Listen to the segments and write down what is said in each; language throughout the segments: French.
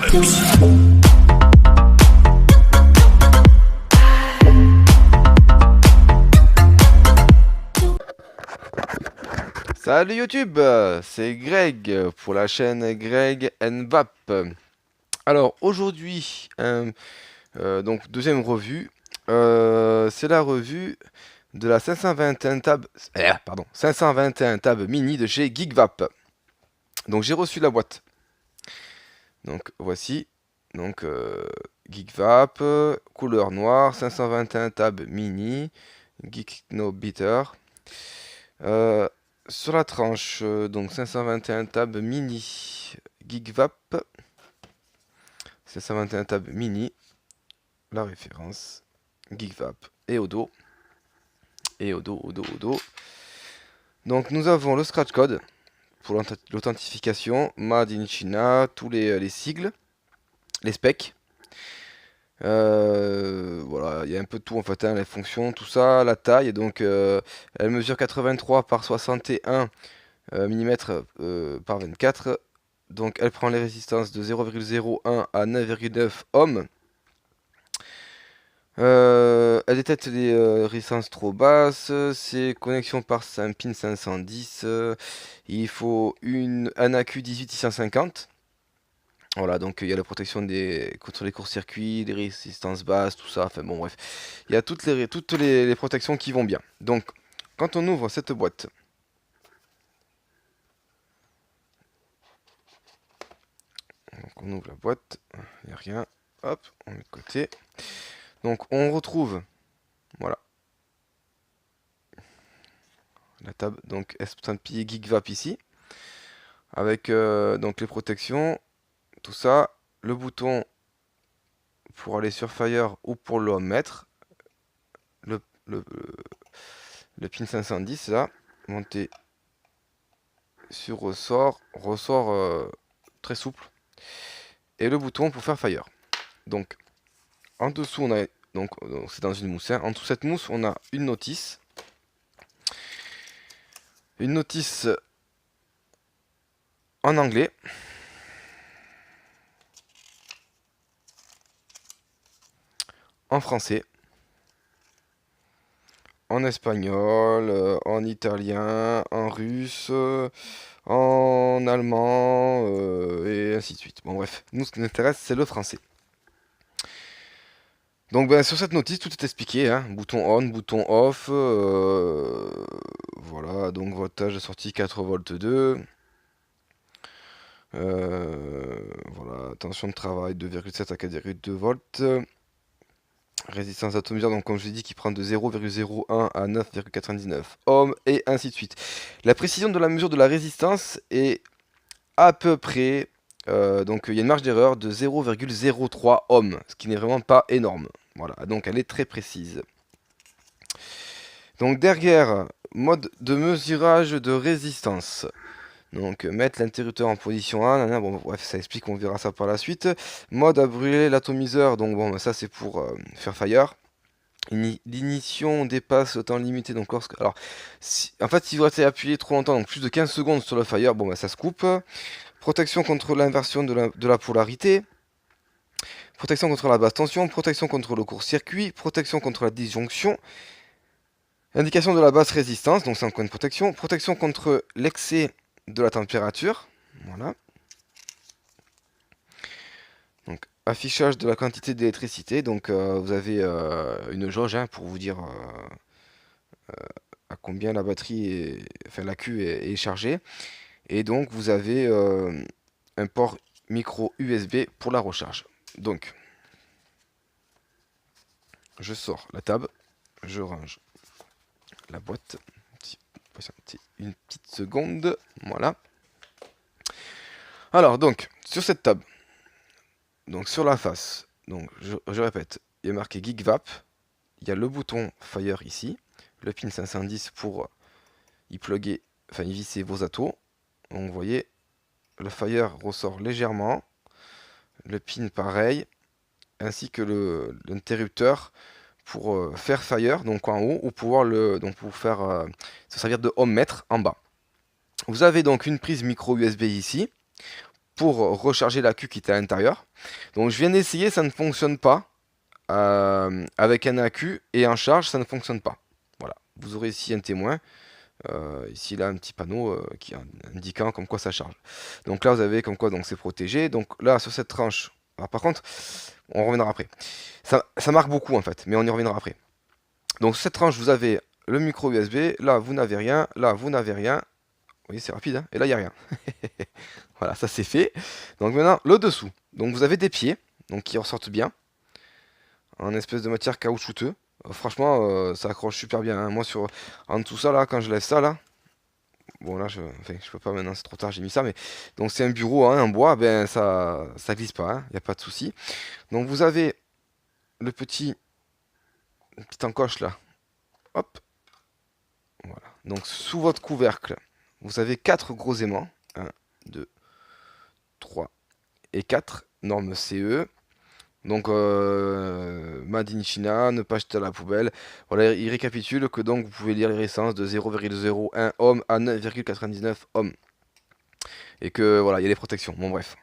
mix. Salut YouTube, c'est Greg pour la chaîne Greg Vap. Alors aujourd'hui, donc deuxième revue, c'est la revue de la 521 tab, 521 tab mini de chez GeekVap. Donc j'ai reçu la boîte. Donc voici, donc GeekVap, couleur noire, 521 tab mini, Geek No Beater. Sur la tranche, donc 521 tab mini GeekVap, 521 tab mini, la référence GeekVap et au dos, Donc nous avons le scratch code pour l'authentification, Made in China, tous les sigles, les specs. Voilà, il y a un peu de tout en fait, hein, les fonctions, tout ça, la taille, donc elle mesure 83 par 61 mm par 24. Donc elle prend les résistances de 0,01 à 9,9 ohms. Elle détecte les résistances trop basses. C'est connexion par un pin 510. Il faut un AQ 18650. Voilà, donc il y a la protection contre les courts-circuits, les résistances basses, tout ça. Enfin bon, bref. Il y a toutes les protections qui vont bien. Donc, quand on ouvre cette boîte, donc on ouvre la boîte, il n'y a rien. Hop, on met de côté. Donc on retrouve, voilà, la table, donc estampillé GeekVap ici, avec donc les protections, tout ça, le bouton pour aller sur Fire ou pour le mettre, le, le, le pin 510 là, monter sur ressort, très souple, et le bouton pour faire Fire. Donc en dessous on a, donc c'est dans une mousse, hein. En dessous de cette mousse on a une notice. Une notice en anglais. En français. En espagnol, en italien, en russe, en allemand, et ainsi de suite. Bon bref, nous ce qui nous intéresse c'est le français. Donc ben, sur cette notice tout est expliqué, hein. Bouton on, bouton off, voilà, donc voltage de sortie 4,2 V. Voilà, tension de travail 2,7 à 4,2 volts. Résistance atomiseur, donc comme je l'ai dit, qui prend de 0,01 à 9,99 ohms, et ainsi de suite. La précision de la mesure de la résistance est à peu près, donc il y a une marge d'erreur de 0,03 ohms, ce qui n'est vraiment pas énorme. Voilà, donc elle est très précise. Donc derrière, mode de mesurage de résistance. Donc mettre l'interrupteur en position 1, bon bref ça explique, on verra ça par la suite. Mode à brûler l'atomiseur, donc bon ça c'est pour faire fire. L'ignition dépasse le temps limité, donc lorsque... Alors, en fait si vous restez appuyé trop longtemps, donc plus de 15 secondes sur le fire, bon bah ça se coupe. Protection contre l'inversion de la polarité. Protection contre la basse tension, protection contre le court-circuit, protection contre la disjonction. Indication de la basse résistance, donc c'est un point de protection. Protection contre l'excès de la température, voilà. Donc affichage de la quantité d'électricité, donc vous avez une jauge, hein, pour vous dire à combien la batterie, enfin l'AQ est chargée, et donc vous avez un port micro USB pour la recharge. Donc je sors la table, je range la boîte, patientez une petite seconde, voilà. Alors donc sur cette table, donc sur la face, donc je répète, il y a marqué GeekVap, il y a le bouton Fire ici, le pin 510 pour y plugger, enfin y visser vos atos. Donc vous voyez, le Fire ressort légèrement, le pin pareil, ainsi que l'interrupteur pour faire Fire, donc en haut, ou pouvoir pour faire se servir de ohmmètre en bas. Vous avez donc une prise micro USB ici, pour recharger l'accu qui était à l'intérieur. Donc je viens d'essayer, ça ne fonctionne pas. Avec un accu et en charge, ça ne fonctionne pas. Voilà, vous aurez ici un témoin. Ici là un petit panneau qui indiquant comme quoi ça charge. Donc là vous avez comme quoi donc c'est protégé. Donc là sur cette tranche, alors, par contre on reviendra après. Ça marque beaucoup en fait, mais on y reviendra après. Donc sur cette tranche vous avez le micro USB, là vous n'avez rien, là vous n'avez rien. Vous voyez c'est rapide hein, et là il n'y a rien. Voilà ça c'est fait. Donc maintenant le dessous. Donc vous avez des pieds donc qui ressortent bien en espèce de matière caoutchouteux. Franchement ça accroche super bien hein. Moi en dessous ça là quand je lève ça là. Bon là je peux pas maintenant, c'est trop tard, j'ai mis ça, mais donc c'est un bureau hein, en bois, ben ça glisse pas, il n'y a pas de souci. Donc vous avez le petit encoche là, hop, voilà. Donc sous votre couvercle, vous avez quatre gros aimants, un 2 3 et 4 normes CE. Donc Made in China, ne pas jeter à la poubelle. Voilà, il récapitule que donc vous pouvez lire les récenses de 0,01 ohm à 9,99 ohm. Et que voilà, il y a les protections. Bon bref,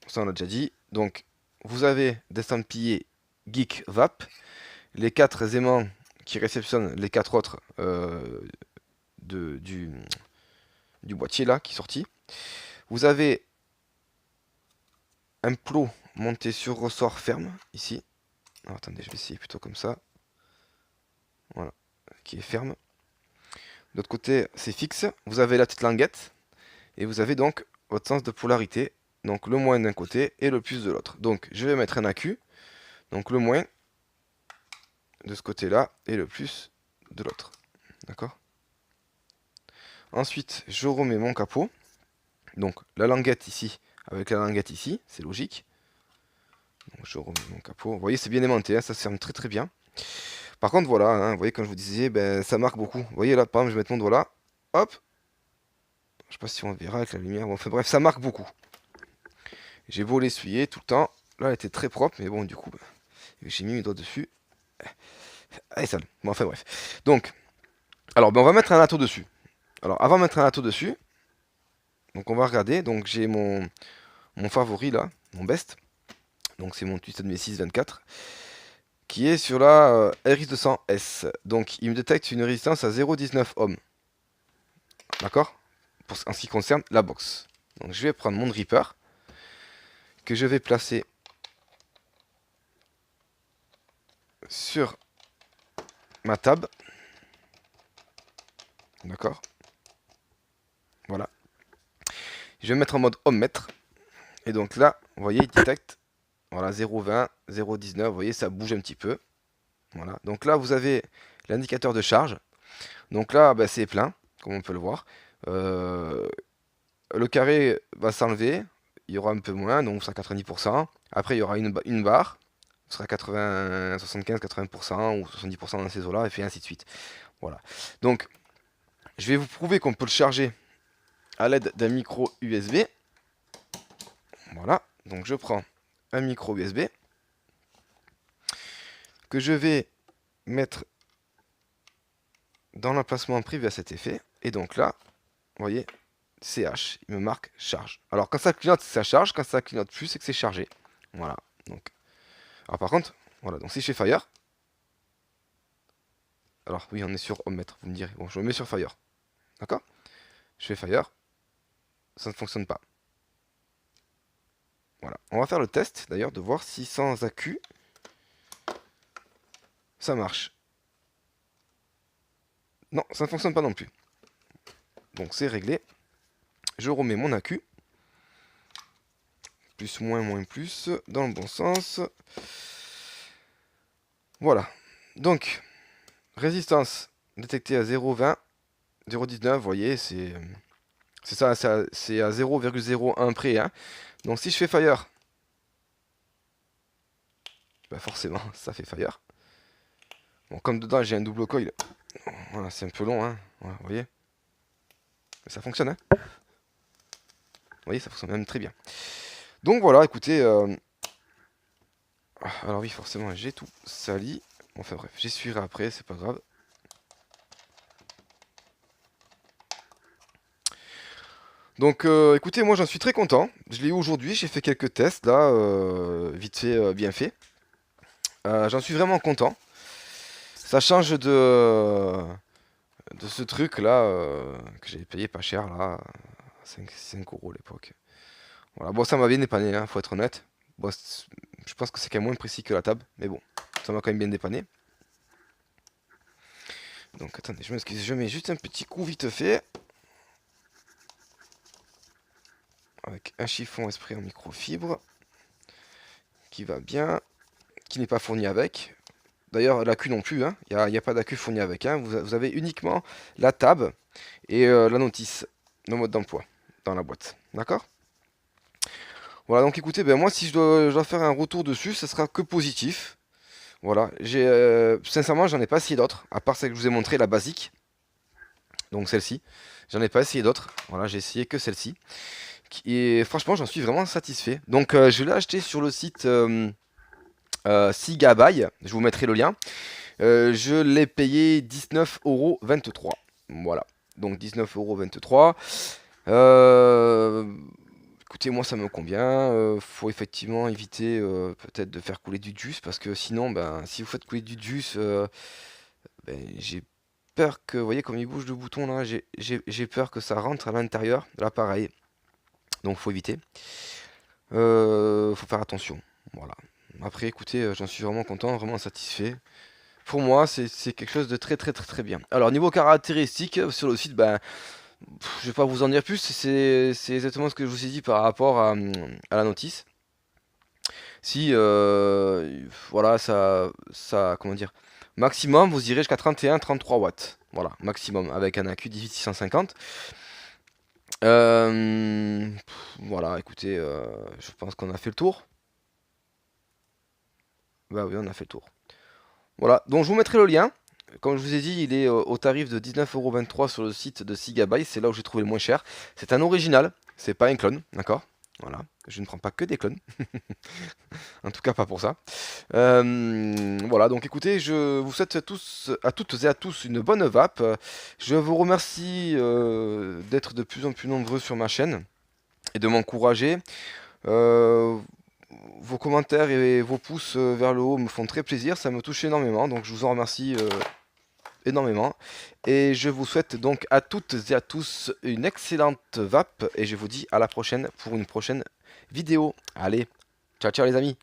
ça on l'a déjà dit. Donc vous avez des estampillés Geek VAP, les quatre aimants qui réceptionnent les quatre autres du boîtier là qui est sorti. Vous avez un plot monté sur ressort ferme ici. Alors, attendez, je vais essayer plutôt comme ça. Voilà, qui est ferme. De l'autre côté, c'est fixe. Vous avez la petite languette et vous avez donc votre sens de polarité. Donc le moins d'un côté et le plus de l'autre. Donc je vais mettre un accu. Donc le moins de ce côté-là et le plus de l'autre. D'accord? Ensuite, je remets mon capot. Donc la languette ici avec la languette ici, c'est logique. Donc je remets mon capot. Vous voyez, c'est bien aimanté, hein, ça se ferme très très bien. Par contre, voilà, hein, vous voyez, comme je vous disais, ben, ça marque beaucoup. Vous voyez là, par exemple, je vais mettre mon doigt là. Hop! Je sais pas si on verra avec la lumière. Bon, enfin bref, ça marque beaucoup. J'ai beau l'essuyer tout le temps. Là, elle était très propre, mais bon, du coup, ben, j'ai mis mes doigts dessus. Elle est sale. Bon, enfin bref. Donc, alors, ben, on va mettre un lato dessus. Alors, avant de mettre un lato dessus, donc on va regarder. Donc, j'ai mon favori là, mon best. Donc, c'est mon Twisted Messis 24. Qui est sur la RX200S. Donc, il me détecte une résistance à 0,19 ohm. D'accord? En ce qui concerne la box. Donc, je vais prendre mon dripper. Que je vais placer sur ma table. D'accord? Voilà. Je vais mettre en mode ohmmètre. Et donc là, vous voyez, il détecte. Voilà, 0,20, 0,19. Vous voyez, ça bouge un petit peu. Voilà. Donc là, vous avez l'indicateur de charge. Donc là, bah, c'est plein, comme on peut le voir. Le carré va s'enlever. Il y aura un peu moins, donc ça sera 90%. Après, il y aura une barre. Ce sera 80, 75, 80% ou 70% dans ces eaux-là, et ainsi de suite. Voilà. Donc, je vais vous prouver qu'on peut le charger à l'aide d'un micro USB. Voilà. Donc, je prends un micro USB que je vais mettre dans l'emplacement privé à cet effet. Et donc là, vous voyez, CH, il me marque charge. Alors, quand ça clignote, c'est que ça charge. Quand ça clignote plus, c'est que c'est chargé. Voilà. Donc, alors par contre, voilà, donc si je fais Fire, alors oui, on est sur ohmmètre, vous me direz. Bon, je le mets sur Fire. D'accord? Je fais Fire, ça ne fonctionne pas. Voilà. On va faire le test d'ailleurs de voir si sans accu, ça marche. Non, ça ne fonctionne pas non plus. Donc c'est réglé. Je remets mon accu. Plus, moins, plus. Dans le bon sens. Voilà. Donc, résistance détectée à 0,20. 0,19, vous voyez, c'est ça, c'est à 0,01 près. Hein. Donc si je fais Fire, bah forcément, ça fait Fire. Bon, comme dedans j'ai un double coil, voilà, c'est un peu long, hein. Voilà, vous voyez. Mais ça fonctionne, hein. Vous voyez, ça fonctionne même très bien. Donc voilà, écoutez. Alors oui, forcément, j'ai tout sali. Bon, enfin bref, j'essuierai après, c'est pas grave. Donc écoutez, moi j'en suis très content. Je l'ai eu aujourd'hui, j'ai fait quelques tests là, vite fait, bien fait. J'en suis vraiment content. Ça change de ce truc là que j'avais payé pas cher là, 5 € à l'époque. Voilà, bon ça m'a bien dépanné, hein, faut être honnête. Bon, je pense que c'est quand même moins précis que la table, mais bon, ça m'a quand même bien dépanné. Donc attendez, je m'excuse, je mets juste un petit coup vite fait. Avec un chiffon esprit en microfibre. Qui va bien. Qui n'est pas fourni avec. D'ailleurs, l'accu non plus, hein. Il n'y a pas d'accu fourni avec. Hein. Vous avez uniquement la table et la notice, le mode d'emploi dans la boîte. D'accord? Voilà, donc écoutez, ben moi si je dois faire un retour dessus, ce sera que positif. Voilà, sincèrement, j'en ai pas essayé d'autres, à part celle que je vous ai montré, la basique. Donc celle-ci. J'en ai pas essayé d'autres. Voilà, j'ai essayé que celle-ci. Et franchement, j'en suis vraiment satisfait. Donc je l'ai acheté sur le site Sigabuy. Je vous mettrai le lien. Je l'ai payé 19,23 €. Voilà. Donc 19,23 €. Écoutez, moi ça me convient. Faut effectivement éviter peut-être de faire couler du juice parce que sinon, ben, si vous faites couler du juice, ben, j'ai peur que, vous voyez comme il bouge le bouton là, j'ai peur que ça rentre à l'intérieur de l'appareil. Donc faut éviter. Faut faire attention. Voilà. Après, écoutez, j'en suis vraiment content, vraiment satisfait. Pour moi, c'est quelque chose de très très très très bien. Alors niveau caractéristiques sur le site, ben je vais pas vous en dire plus. C'est exactement ce que je vous ai dit par rapport à la notice. Si voilà, ça comment dire, maximum vous irez jusqu'à 31-33 watts. Voilà, maximum avec un accu 18650. Voilà, écoutez, je pense qu'on a fait le tour. Bah oui, on a fait le tour. Voilà, donc je vous mettrai le lien. Comme je vous ai dit, il est au tarif de 19,23 € sur le site de Sigabuy. C'est là où j'ai trouvé le moins cher. C'est un original, c'est pas un clone, d'accord? Voilà, je ne prends pas que des clones. En tout cas, pas pour ça. Voilà, donc écoutez, je vous souhaite à toutes et à tous une bonne vape. Je vous remercie d'être de plus en plus nombreux sur ma chaîne et de m'encourager. Euh, Vos commentaires et vos pouces vers le haut me font très plaisir, ça me touche énormément, donc je vous en remercie énormément. Et je vous souhaite donc à toutes et à tous une excellente vape, et je vous dis à la prochaine pour une prochaine vidéo. Allez, ciao ciao les amis!